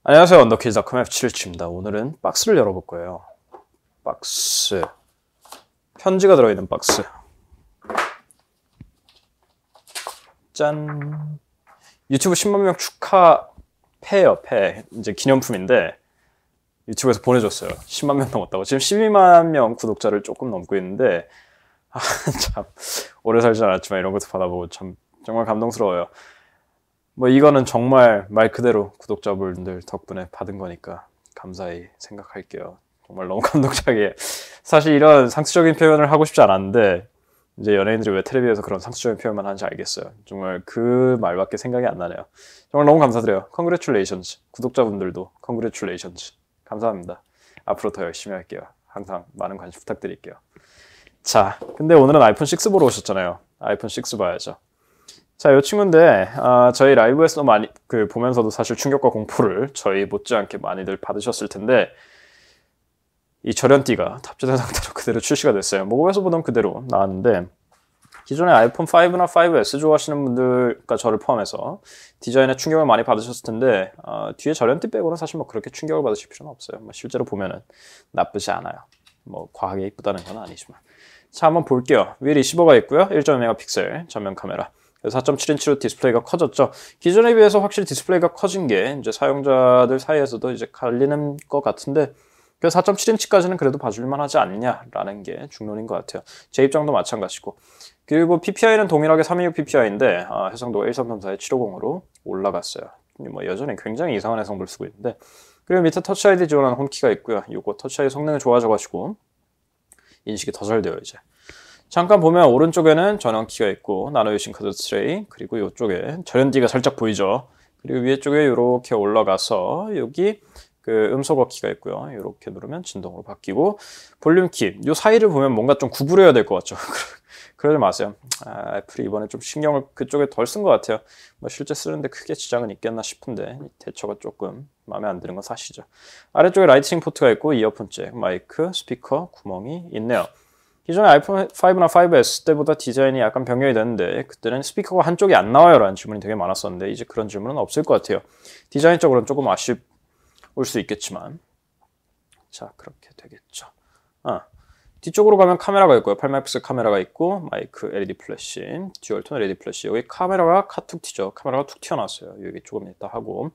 안녕하세요. 언더키즈닷컴의 F717입니다. 오늘은 박스를 열어볼 거예요. 박스. 편지가 들어있는 박스. 짠. 유튜브 10만 명 축하 패예요, 패. 이제 기념품인데 유튜브에서 보내줬어요. 10만 명 넘었다고. 지금 12만 명 구독자를 조금 넘고 있는데 참 오래 살지 않았지만 이런 것도 받아보고 참 정말 감동스러워요. 뭐 이거는 정말 말 그대로 구독자분들 덕분에 받은 거니까 감사히 생각할게요. 정말 너무 감동적이에요. 사실 이런 상투적인 표현을 하고 싶지 않았는데 이제 연예인들이 왜 텔레비에서 그런 상투적인 표현만 하는지 알겠어요. 정말 그 말밖에 생각이 안 나네요. 정말 너무 감사드려요. Congratulations. 구독자분들도 Congratulations. 감사합니다. 앞으로 더 열심히 할게요. 항상 많은 관심 부탁드릴게요. 자, 근데 오늘은 아이폰 6 보러 오셨잖아요. 아이폰 6 봐야죠. 자, 이 친구인데 저희 라이브에서 많이 보면서도 사실 충격과 공포를 저희 못지않게 많이들 받으셨을 텐데 이 절연띠가 탑재된 상태로 그대로 출시가 됐어요. 모금에서 보던 그대로 나왔는데 기존의 아이폰 5나 5S 좋아하시는 분들과 저를 포함해서 디자인에 충격을 많이 받으셨을 텐데 뒤에 절연띠 빼고는 사실 뭐 그렇게 충격을 받으실 필요는 없어요. 뭐 실제로 보면은 나쁘지 않아요. 뭐 과하게 이쁘다는 건 아니지만. 자, 한번 볼게요. 위에 리시버가 있고요. 1.2메가픽셀 전면 카메라. 4.7인치로 디스플레이가 커졌죠. 기존에 비해서 확실히 디스플레이가 커진 게 이제 사용자들 사이에서도 이제 갈리는 것 같은데 그 4.7인치까지는 그래도 봐줄만 하지 않냐라는 게 중론인 것 같아요. 제 입장도 마찬가지고. 그리고 PPI는 동일하게 326 PPI인데 해상도가 1334에 750으로 올라갔어요. 뭐 여전히 굉장히 이상한 해상도를 쓰고 있는데 그리고 밑에 터치 ID 지원하는 홈키가 있고요. 이거 터치 ID 성능이 좋아져가지고 인식이 더 잘 돼요 이제. 잠깐 보면 오른쪽에는 전원키가 있고 나노 유심 카드 트레이, 그리고 이쪽에 절연띠가 살짝 보이죠. 그리고 위에 쪽에 이렇게 올라가서 여기 그 음소거 키가 있고요. 이렇게 누르면 진동으로 바뀌고 볼륨 키, 이 사이를 보면 뭔가 좀 구부려야 될 것 같죠. 그러지 마세요. 애플이 이번에 좀 신경을 그쪽에 덜 쓴 것 같아요. 뭐 실제 쓰는데 크게 지장은 있겠나 싶은데 대처가 조금 마음에 안 드는 건 사실이죠. 아래쪽에 라이트닝 포트가 있고 이어폰 잭, 마이크, 스피커 구멍이 있네요. 기존에 아이폰 5나 5S 때보다 디자인이 약간 변경이 됐는데 그때는 스피커가 한쪽이 안 나와요 라는 질문이 되게 많았었는데 이제 그런 질문은 없을 것 같아요. 디자인적으로는 조금 아쉬울 수 있겠지만 자, 그렇게 되겠죠. 뒤쪽으로 가면 카메라가 있고요. 8메가픽셀 카메라가 있고 마이크, LED 플래시, 듀얼톤 LED 플래시. 여기 카메라가 카툭 튀죠. 카메라가 툭 튀어나왔어요. 여기 조금 있다 하고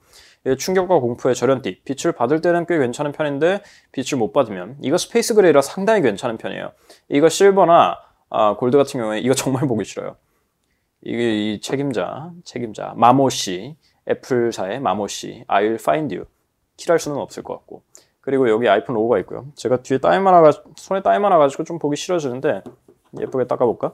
충격과 공포의 절연띠. 빛을 받을 때는 꽤 괜찮은 편인데 빛을 못 받으면 이거 스페이스 그레이라 상당히 괜찮은 편이에요. 이거 실버나 골드 같은 경우에 이거 정말 보기 싫어요. 이게 이 책임자 마모씨, 애플사의 마모씨, I will find you. 킬할 수는 없을 것 같고. 그리고 여기 아이폰 로고가 있고요. 제가 뒤에 손에 땀이 많아가지고 좀 보기 싫어지는데 예쁘게 닦아볼까?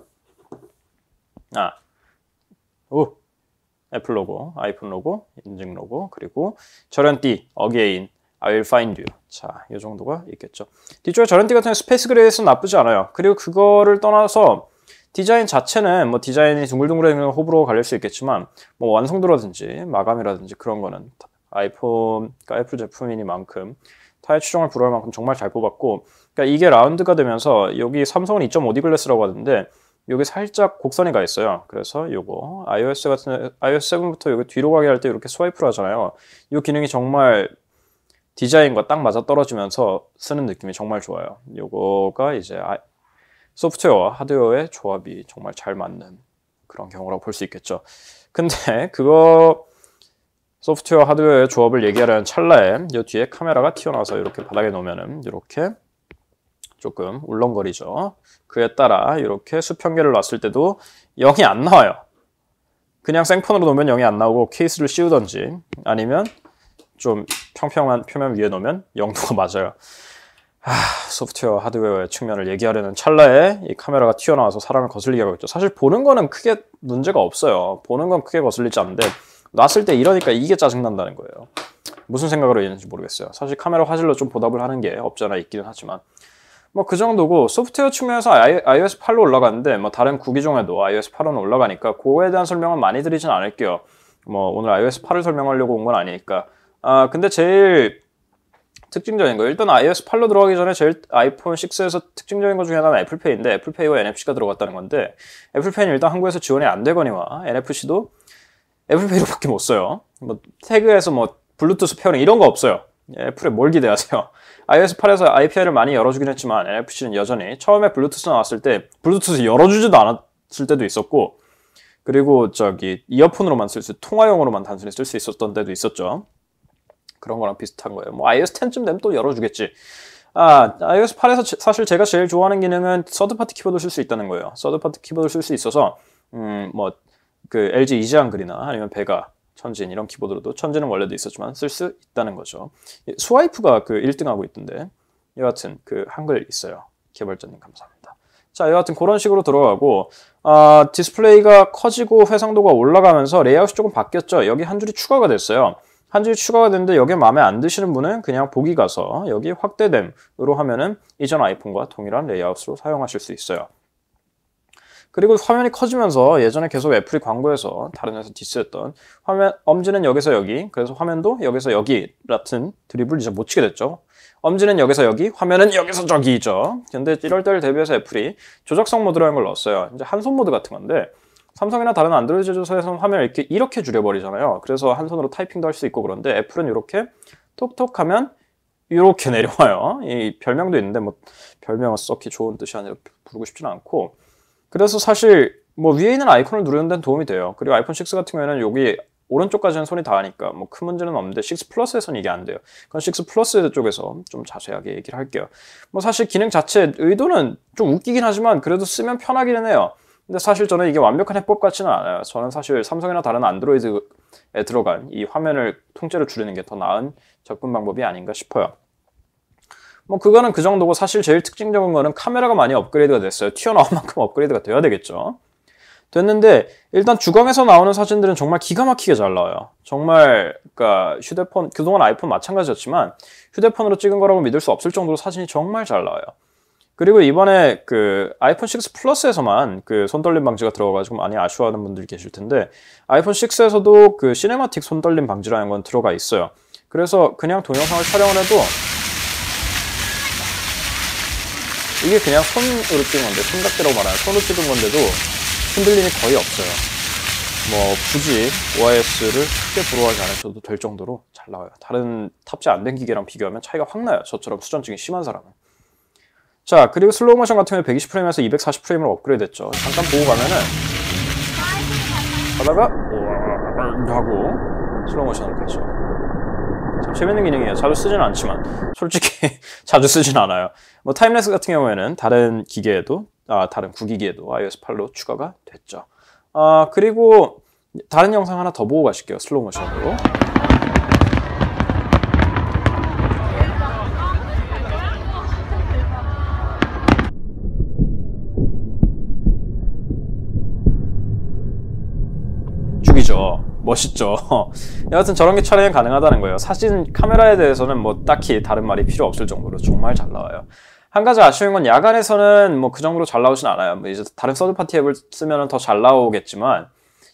애플 로고, 아이폰 로고, 인증 로고, 그리고 절연띠, again, I will find you. 자, 이 정도가 있겠죠. 뒤쪽에 절연띠 같은 스페이스 그레이에서는 나쁘지 않아요. 그리고 그거를 떠나서 디자인 자체는 뭐 디자인이 둥글둥글한 호불호가 갈릴 수 있겠지만 뭐 완성도라든지 마감이라든지 그런 거는 아이폰, 그러니까 애플 제품이니만큼 타의 추종을 불허할 만큼 정말 잘 뽑았고, 그러니까 이게 라운드가 되면서 여기 삼성은 2.5D 글래스라고 하는데 여기 살짝 곡선이 가 있어요. 그래서 요거 iOS 7부터 여기 뒤로 가게 할 때 이렇게 스와이프를 하잖아요. 이 기능이 정말 디자인과 딱 맞아 떨어지면서 쓰는 느낌이 정말 좋아요. 요거가 이제 소프트웨어와 하드웨어의 조합이 정말 잘 맞는 그런 경우라고 볼 수 있겠죠. 근데 그거 소프트웨어 하드웨어의 조합을 얘기하려는 찰나에 이 뒤에 카메라가 튀어나와서 이렇게 바닥에 놓으면은 이렇게 조금 울렁거리죠. 그에 따라 이렇게 수평계를 놨을 때도 0이 안 나와요. 그냥 생폰으로 놓으면 0이 안 나오고 케이스를 씌우던지 아니면 좀 평평한 표면 위에 놓으면 0도가 맞아요. 소프트웨어 하드웨어의 측면을 얘기하려는 찰나에 이 카메라가 튀어나와서 사람을 거슬리게 하고 있죠. 사실 보는 거는 크게 문제가 없어요. 보는 건 크게 거슬리지 않는데 놨을 때 이러니까 이게 짜증난다는 거예요. 무슨 생각으로 했는지 모르겠어요. 사실 카메라 화질로 좀 보답을 하는 게 없지 않아 있기는 하지만 뭐 그 정도고, 소프트웨어 측면에서 iOS 8로 올라갔는데 뭐 다른 구기종에도 iOS 8은 올라가니까 그거에 대한 설명은 많이 드리진 않을게요. 뭐 오늘 iOS 8을 설명하려고 온 건 아니니까. 근데 제일 특징적인 거, 일단 iOS 8로 들어가기 전에 제일 아이폰 6에서 특징적인 것 중에 하나는 애플페이인데 애플페이와 NFC가 들어갔다는 건데 애플페이는 일단 한국에서 지원이 안 되거니와 NFC도 애플페이로밖에 못 써요. 뭐 태그에서 뭐 블루투스 페어링 이런 거 없어요. 애플에 뭘 기대하세요? iOS 8에서 API를 많이 열어주긴 했지만 NFC는 여전히 처음에 블루투스 나왔을 때 블루투스 열어주지도 않았을 때도 있었고, 그리고 저기 이어폰으로만 통화용으로만 단순히 쓸 수 있었던 때도 있었죠. 그런 거랑 비슷한 거예요. 뭐 iOS 10쯤 되면 또 열어주겠지. iOS 8에서 사실 제가 제일 좋아하는 기능은 서드파티 키보드 쓸 수 있다는 거예요. 서드파티 키보드 쓸 수 있어서 뭐 그 LG 이지한글이나 아니면 베가, 천진 이런 키보드로도, 천진은 원래도 있었지만 쓸 수 있다는 거죠. 스와이프가 그 1등하고 있던데, 여하튼 그 한글 있어요. 개발자님 감사합니다. 자, 여하튼 그런 식으로 들어가고, 디스플레이가 커지고 해상도가 올라가면서 레이아웃이 조금 바뀌었죠. 여기 한 줄이 추가가 됐어요. 한 줄이 추가가 됐는데 여기 마음에 안 드시는 분은 그냥 보기 가서 여기 확대됨으로 하면은 이전 아이폰과 동일한 레이아웃으로 사용하실 수 있어요. 그리고 화면이 커지면서 예전에 계속 애플이 광고에서 다른 회사 디스했던 화면 엄지는 여기서 여기, 그래서 화면도 여기서 여기 같은 드립을 이제 못 치게 됐죠. 엄지는 여기서 여기, 화면은 여기서 저기죠. 근데 이럴 때를 대비해서 애플이 조작성 모드라는 걸 넣었어요. 이제 한손 모드 같은 건데, 삼성이나 다른 안드로이드 제조사에서는 화면을 이렇게 줄여버리잖아요. 그래서 한 손으로 타이핑도 할 수 있고, 그런데 애플은 이렇게 톡톡 하면 이렇게 내려와요. 이 별명도 있는데 뭐 별명은 썩히 좋은 뜻이 아니라 부르고 싶지는 않고, 그래서 사실 뭐 위에 있는 아이콘을 누르는 데는 도움이 돼요. 그리고 아이폰 6 같은 경우에는 여기 오른쪽까지는 손이 닿으니까 뭐 큰 문제는 없는데 6 플러스에서는 이게 안 돼요. 그건 6 플러스 쪽에서 좀 자세하게 얘기를 할게요. 뭐 사실 기능 자체 의도는 좀 웃기긴 하지만 그래도 쓰면 편하기는 해요. 근데 사실 저는 이게 완벽한 해법 같지는 않아요. 저는 사실 삼성이나 다른 안드로이드에 들어간 이 화면을 통째로 줄이는 게 더 나은 접근 방법이 아닌가 싶어요. 뭐 그거는 그 정도고, 사실 제일 특징적인 거는 카메라가 많이 업그레이드가 됐어요. 튀어나온 만큼 업그레이드가 돼야 되겠죠. 됐는데 일단 주광에서 나오는 사진들은 정말 기가 막히게 잘 나와요. 정말 그러니까 휴대폰, 그동안 아이폰 마찬가지였지만 휴대폰으로 찍은 거라고 믿을 수 없을 정도로 사진이 정말 잘 나와요. 그리고 이번에 그 아이폰 6 플러스에서만 그 손떨림 방지가 들어가가지고 많이 아쉬워하는 분들이 계실 텐데, 아이폰 6에서도 그 시네마틱 손떨림 방지라는 건 들어가 있어요. 그래서 그냥 동영상을 촬영을 해도 이게 그냥 손으로 찍은 건데, 손각대라고 말하는 손으로 찍은 건데도 흔들림이 거의 없어요. 뭐 굳이 OIS를 크게 부러워하지 않으셔도 될 정도로 잘 나와요. 다른 탑재 안 된 기계랑 비교하면 차이가 확 나요. 저처럼 수전증이 심한 사람은. 자, 그리고 슬로우 모션 같은 경우에 120프레임에서 240프레임으로 업그레이드 됐죠. 잠깐 보고 가면은 하다가 하고 슬로우 모션으로 가죠. 참 재밌는 기능이에요. 자주 쓰진 않지만 솔직히 자주 쓰진 않아요. 뭐 타임랩스 같은 경우에는 다른 기계에도 다른 구기기에도 iOS 8로 추가가 됐죠. 그리고 다른 영상 하나 더 보고 가실게요. 슬로우 모션으로. 죽이죠. 멋있죠. 여하튼 저런 게 촬영이 가능하다는 거예요. 사진 카메라에 대해서는 뭐 딱히 다른 말이 필요 없을 정도로 정말 잘 나와요. 한 가지 아쉬운 건 야간에서는 뭐 그 정도로 잘 나오진 않아요. 뭐 이제 다른 서드파티 앱을 쓰면 더 잘 나오겠지만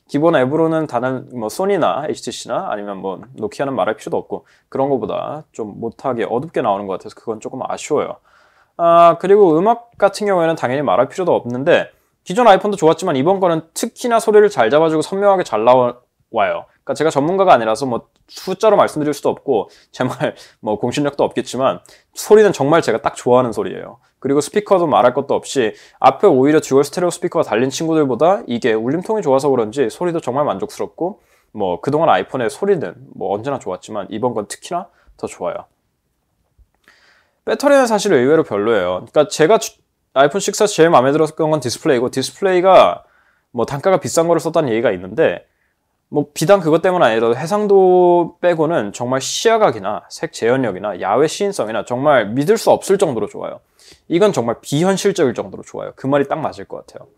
기본 앱으로는 다른 뭐 소니나 HTC나 아니면 뭐 노키아는 말할 필요도 없고 그런 거보다 좀 못하게 어둡게 나오는 것 같아서 그건 조금 아쉬워요. 그리고 음악 같은 경우에는 당연히 말할 필요도 없는데 기존 아이폰도 좋았지만 이번 거는 특히나 소리를 잘 잡아주고 선명하게 잘 나와요. 그러니까 제가 전문가가 아니라서 뭐 숫자로 말씀드릴 수도 없고 제 말 뭐 공신력도 없겠지만 소리는 정말 제가 딱 좋아하는 소리예요. 그리고 스피커도 말할 것도 없이 앞에 오히려 듀얼 스테레오 스피커가 달린 친구들보다 이게 울림통이 좋아서 그런지 소리도 정말 만족스럽고, 뭐 그동안 아이폰의 소리는 뭐 언제나 좋았지만 이번 건 특히나 더 좋아요. 배터리는 사실 의외로 별로예요. 그러니까 제가 아이폰 6에서 제일 마음에 들었던 건 디스플레이고, 디스플레이가 뭐 단가가 비싼 거를 썼다는 얘기가 있는데 뭐 비단 그것 때문 아니라도 해상도 빼고는 정말 시야각이나 색 재현력이나 야외 시인성이나 정말 믿을 수 없을 정도로 좋아요. 이건 정말 비현실적일 정도로 좋아요. 그 말이 딱 맞을 것 같아요.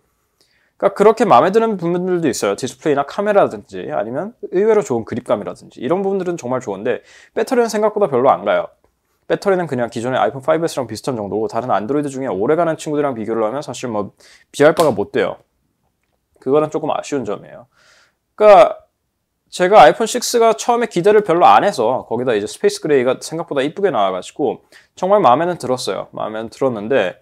그러니까 그렇게 마음에 드는 부분들도 있어요. 디스플레이나 카메라라든지 아니면 의외로 좋은 그립감이라든지 이런 부분들은 정말 좋은데 배터리는 생각보다 별로 안 가요. 배터리는 그냥 기존의 아이폰 5S랑 비슷한 정도고 다른 안드로이드 중에 오래가는 친구들이랑 비교를 하면 사실 뭐 비할 바가 못 돼요. 그거는 조금 아쉬운 점이에요. 그러니까 제가 아이폰 6가 처음에 기대를 별로 안 해서 거기다 이제 스페이스 그레이가 생각보다 이쁘게 나와가지고 정말 마음에는 들었어요. 마음에는 들었는데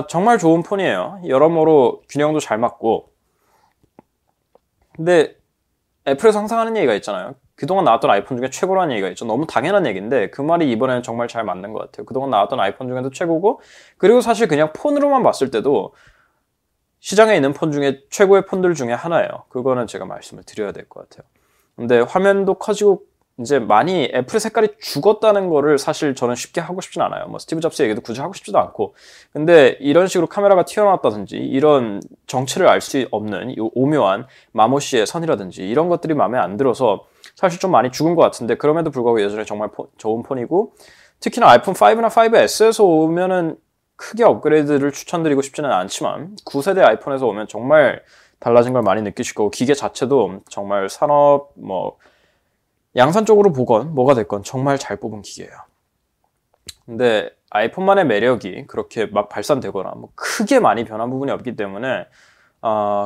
정말 좋은 폰이에요. 여러모로 균형도 잘 맞고. 근데 애플에서 항상 하는 얘기가 있잖아요. 그동안 나왔던 아이폰 중에 최고라는 얘기가 있죠. 너무 당연한 얘기인데 그 말이 이번에는 정말 잘 맞는 것 같아요. 그동안 나왔던 아이폰 중에도 최고고, 그리고 사실 그냥 폰으로만 봤을 때도 시장에 있는 폰 중에 최고의 폰들 중에 하나예요. 그거는 제가 말씀을 드려야 될 것 같아요. 근데 화면도 커지고 이제 많이 애플의 색깔이 죽었다는 거를 사실 저는 쉽게 하고 싶진 않아요. 뭐 스티브 잡스 얘기도 굳이 하고 싶지도 않고. 근데 이런 식으로 카메라가 튀어나왔다든지 이런 정체를 알 수 없는 이 오묘한 마모시의 선이라든지 이런 것들이 마음에 안 들어서 사실 좀 많이 죽은 것 같은데, 그럼에도 불구하고 여전히 정말 좋은 폰이고, 특히나 아이폰 5나 5S에서 오면은 크게 업그레이드를 추천드리고 싶지는 않지만 9세대 아이폰에서 오면 정말 달라진 걸 많이 느끼실 거고, 기계 자체도 정말 산업 양산 쪽으로 보건 뭐가 됐건 정말 잘 뽑은 기계예요. 근데 아이폰만의 매력이 그렇게 막 발산되거나 뭐 크게 많이 변한 부분이 없기 때문에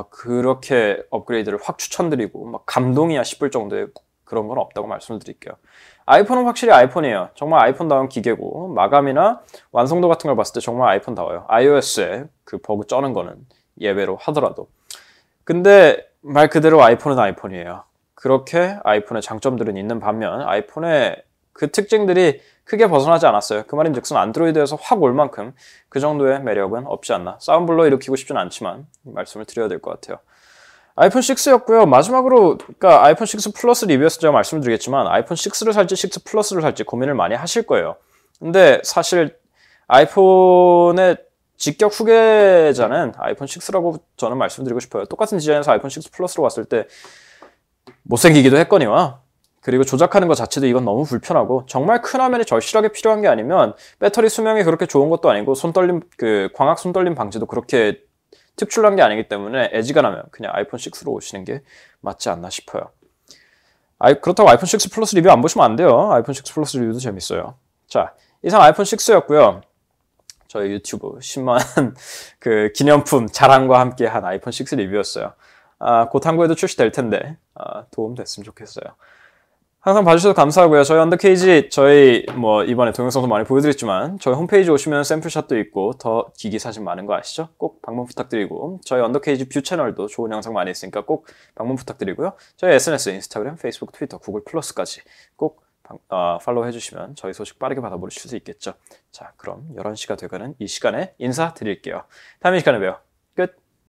그렇게 업그레이드를 확 추천드리고 막 감동이야 싶을 정도의 그런 건 없다고 말씀을 드릴게요. 아이폰은 확실히 아이폰이에요. 정말 아이폰다운 기계고, 마감이나 완성도 같은 걸 봤을 때 정말 아이폰다워요. iOS에 그 버그 쩌는 거는 예외로 하더라도. 근데 말 그대로 아이폰은 아이폰이에요. 그렇게 아이폰의 장점들은 있는 반면 아이폰의 그 특징들이 크게 벗어나지 않았어요. 그 말인즉슨 안드로이드에서 확 올 만큼 그 정도의 매력은 없지 않나. 싸움불러 일으키고 싶진 않지만 말씀을 드려야 될 것 같아요. 아이폰 6였고요. 마지막으로 그러니까 아이폰 6 플러스 리뷰에서 제가 말씀을 드리겠지만 아이폰 6를 살지 6 플러스를 살지 고민을 많이 하실 거예요. 근데 사실 아이폰의 직격 후계자는 아이폰 6라고 저는 말씀드리고 싶어요. 똑같은 디자인에서 아이폰 6 플러스로 왔을 때 못생기기도 했거니와, 그리고 조작하는 것 자체도 이건 너무 불편하고, 정말 큰 화면이 절실하게 필요한 게 아니면 배터리 수명이 그렇게 좋은 것도 아니고 손떨림 광학 손떨림 방지도 그렇게 특출난 게 아니기 때문에 애지간하면 그냥 아이폰 6로 오시는 게 맞지 않나 싶어요. 그렇다고 아이폰 6 플러스 리뷰 안 보시면 안 돼요. 아이폰 6 플러스 리뷰도 재밌어요. 자, 이상 아이폰 6였고요. 저희 유튜브 10만 그 기념품 자랑과 함께 한 아이폰 6 리뷰였어요. 곧 한국에도 출시될 텐데 도움 됐으면 좋겠어요. 항상 봐주셔서 감사하고요. 저희 언더케이지 저희 이번에 동영상도 많이 보여드렸지만 저희 홈페이지 오시면 샘플샷도 있고 더 기기 사진 많은 거 아시죠? 꼭 방문 부탁드리고, 저희 언더케이지 뷰 채널도 좋은 영상 많이 있으니까 꼭 방문 부탁드리고요. 저희 SNS, 인스타그램, 페이스북, 트위터, 구글 플러스까지 꼭 팔로우 해주시면 저희 소식 빠르게 받아보실 수 있겠죠. 자, 그럼 11시가 되가는 이 시간에 인사드릴게요. 다음 이 시간에 봬요.